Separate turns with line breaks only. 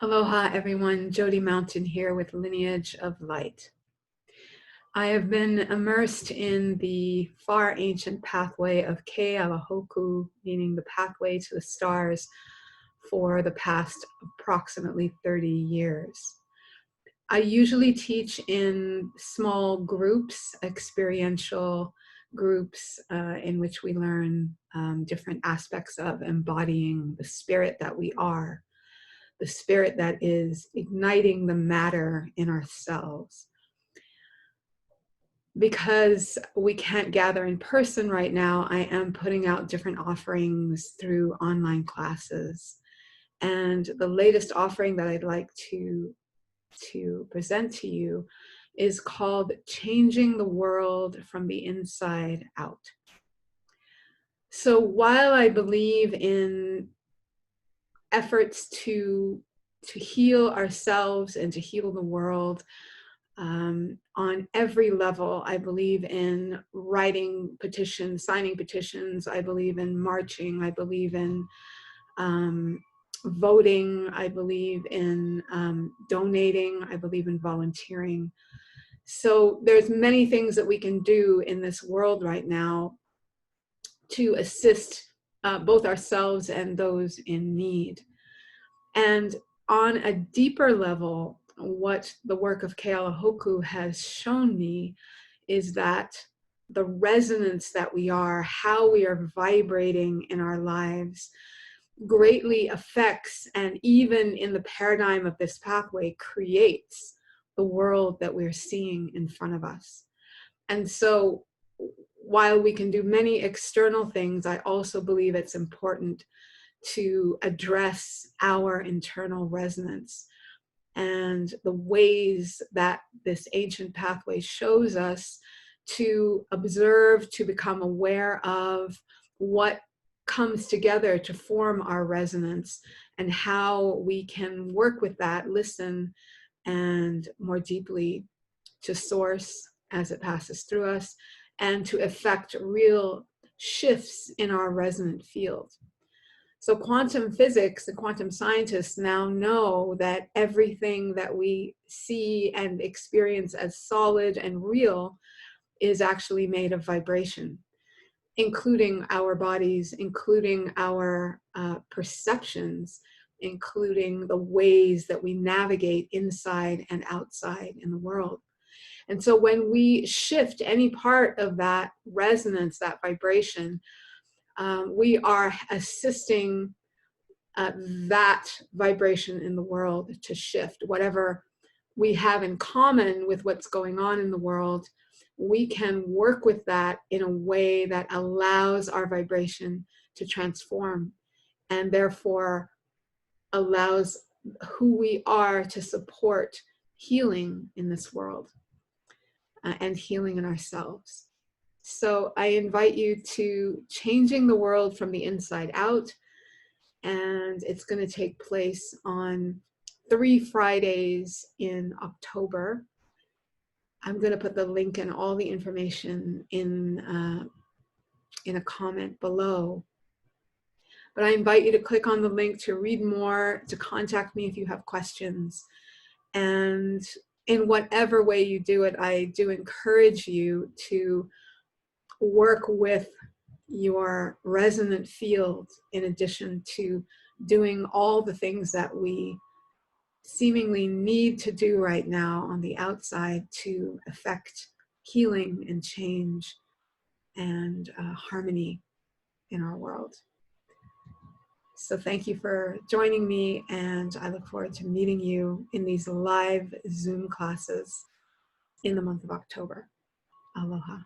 Aloha everyone, Jody Mountain here with Lineage of Light. I have been immersed in the far ancient pathway of Kealahoku, meaning the pathway to the stars, for the past approximately 30 years. I usually teach in small groups, experiential groups in which we learn different aspects of embodying the spirit that we are. The spirit that is igniting the matter in ourselves. Because we can't gather in person right now, I am putting out different offerings through online classes. And the latest offering that I'd like to present to you is called Changing the World from the Inside Out. So while I believe in efforts to heal ourselves and to heal the world on every level, I believe in writing petitions, signing petitions. I believe in marching. I believe in voting. I believe in donating. I believe in volunteering. So there's many things that we can do in this world right now to assist both ourselves and those in need. And on a deeper level, what the work of Kealahoku has shown me is that the resonance that we are, how we are vibrating in our lives, greatly affects, and even in the paradigm of this pathway, creates the world that we're seeing in front of us. And so while we can do many external things, I also believe it's important to address our internal resonance and the ways that this ancient pathway shows us to observe, to become aware of what comes together to form our resonance and how we can work with that, listen, and more deeply to source as it passes through us and to effect real shifts in our resonant field. So quantum physics and quantum scientists now know that everything that we see and experience as solid and real is actually made of vibration, including our bodies, including our perceptions, including the ways that we navigate inside and outside in the world. And so when we shift any part of that resonance, that vibration, we are assisting that vibration in the world to shift. Whatever we have in common with what's going on in the world, we can work with that in a way that allows our vibration to transform and therefore allows who we are to support healing in this world and healing in ourselves. So I invite you to Changing the World from the Inside Out, and it's going to take place on 3 Fridays in October. I'm going to put the link and all the information in a comment below. But I invite you to click on the link to read more, to contact me if you have questions. And in whatever way you do it, I do encourage you to work with your resonant field in addition to doing all the things that we seemingly need to do right now on the outside to affect healing and change and harmony in our world. So thank you for joining me, and I look forward to meeting you in these live Zoom classes in the month of October. Aloha.